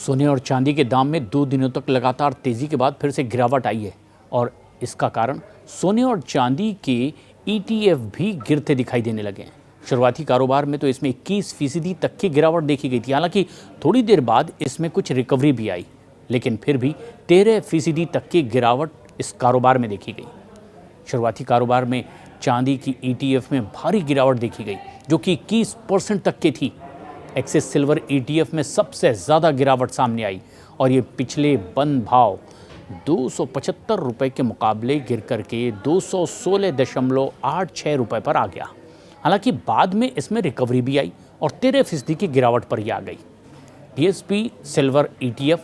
सोने और चांदी के दाम में 2 दिनों तक लगातार तेजी के बाद फिर से गिरावट आई है और इसका कारण सोने और चांदी के ETF भी गिरते दिखाई देने लगे हैं। शुरुआती कारोबार में तो इसमें 21% तक की गिरावट देखी गई थी। हालांकि थोड़ी देर बाद इसमें कुछ रिकवरी भी आई, लेकिन फिर भी 13% तक की गिरावट इस कारोबार में देखी गई। शुरुआती कारोबार में चांदी की ETF में भारी गिरावट देखी गई, जो कि 21% तक की थी। एक्सिस सिल्वर ETF में सबसे ज़्यादा गिरावट सामने आई और ये पिछले बंद भाव 275 रुपये के मुकाबले गिर करके 216.86 रुपये पर आ गया। हालांकि बाद में इसमें रिकवरी भी आई और 13% की गिरावट पर ही आ गई। BSP silver ETF,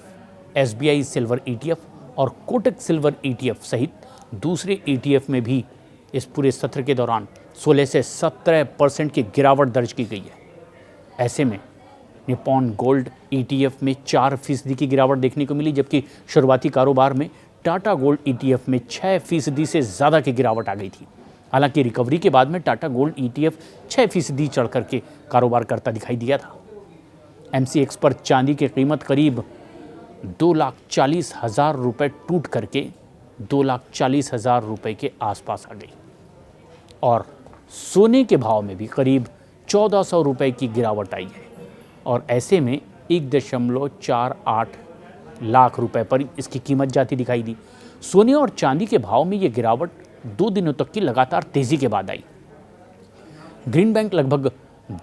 SBI silver ETF और कोटक सिल्वर ETF सहित दूसरे ETF में भी इस पूरे सत्र के दौरान 16 से 17% की गिरावट दर्ज की गई है। ऐसे में निप्पॉन गोल्ड ETF में 4% की गिरावट देखने को मिली, जबकि शुरुआती कारोबार में टाटा गोल्ड ETF में 6% से ज़्यादा की गिरावट आ गई थी। हालांकि रिकवरी के बाद में टाटा गोल्ड ETF 6% चढ़ करके कारोबार करता दिखाई दिया था। MCX पर चांदी की कीमत करीब 2,40,000 रुपये टूट करके 2,40,000 रुपये के आसपास आ गई और सोने के भाव में भी करीब 1,400 रुपये की गिरावट आई है और ऐसे में 1.48 लाख रुपए पर इसकी कीमत जाती दिखाई दी। सोने और चांदी के भाव में ये गिरावट 2 दिनों तक की लगातार तेजी के बाद आई। ग्रीन बैंक लगभग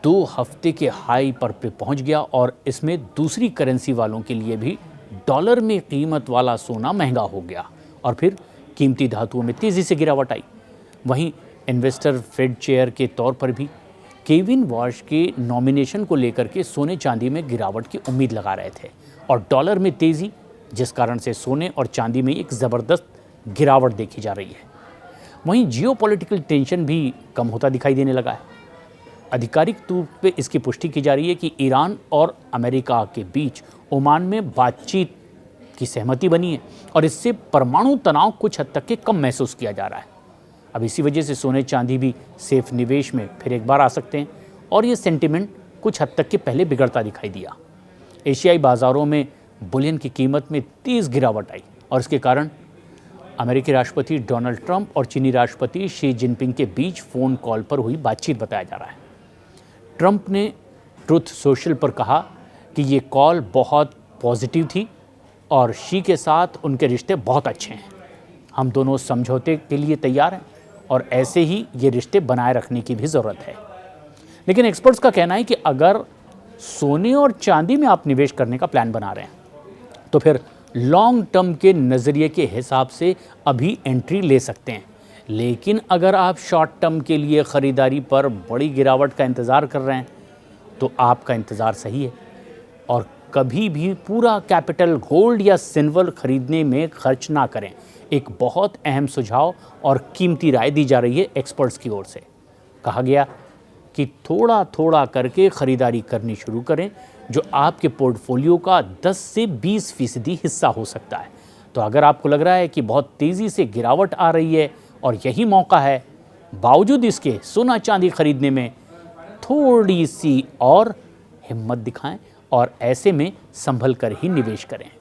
2 हफ्ते के हाई पर पहुंच गया और इसमें दूसरी करेंसी वालों के लिए भी डॉलर में कीमत वाला सोना महंगा हो गया और फिर कीमती धातुओं में तेजी से गिरावट आई। वहीं इन्वेस्टर फेड चेयर के तौर पर भी केविन वॉश के नॉमिनेशन को लेकर के सोने चांदी में गिरावट की उम्मीद लगा रहे थे और डॉलर में तेजी, जिस कारण से सोने और चांदी में एक ज़बरदस्त गिरावट देखी जा रही है। वहीं जियोपॉलिटिकल टेंशन भी कम होता दिखाई देने लगा है। आधिकारिक तौर पे इसकी पुष्टि की जा रही है कि ईरान और अमेरिका के बीच ओमान में बातचीत की सहमति बनी है और इससे परमाणु तनाव कुछ हद तक के कम महसूस किया जा रहा है। अब इसी वजह से सोने चांदी भी सेफ निवेश में फिर एक बार आ सकते हैं और ये सेंटिमेंट कुछ हद तक के पहले बिगड़ता दिखाई दिया। एशियाई बाज़ारों में बुलियन की कीमत में तेज़ गिरावट आई और इसके कारण अमेरिकी राष्ट्रपति डोनाल्ड ट्रंप और चीनी राष्ट्रपति शी जिनपिंग के बीच फ़ोन कॉल पर हुई बातचीत बताया जा रहा है। ट्रंप ने ट्रुथ सोशल पर कहा कि ये कॉल बहुत पॉजिटिव थी और शी के साथ उनके रिश्ते बहुत अच्छे हैं। हम दोनों समझौते के लिए तैयार हैं और ऐसे ही ये रिश्ते बनाए रखने की भी ज़रूरत है। लेकिन एक्सपर्ट्स का कहना है कि अगर सोने और चांदी में आप निवेश करने का प्लान बना रहे हैं तो फिर लॉन्ग टर्म के नज़रिए के हिसाब से अभी एंट्री ले सकते हैं। लेकिन अगर आप शॉर्ट टर्म के लिए ख़रीदारी पर बड़ी गिरावट का इंतज़ार कर रहे हैं तो आपका इंतज़ार सही है और कभी भी पूरा कैपिटल गोल्ड या सिल्वर खरीदने में खर्च ना करें। एक बहुत अहम सुझाव और कीमती राय दी जा रही है एक्सपर्ट्स की ओर से। कहा गया कि थोड़ा थोड़ा करके ख़रीदारी करनी शुरू करें, जो आपके पोर्टफोलियो का 10 से 20% हिस्सा हो सकता है। तो अगर आपको लग रहा है कि बहुत तेज़ी से गिरावट आ रही है और यही मौका है, बावजूद इसके सोना चांदी खरीदने में थोड़ी सी और हिम्मत दिखाएं और ऐसे में संभल कर ही निवेश करें।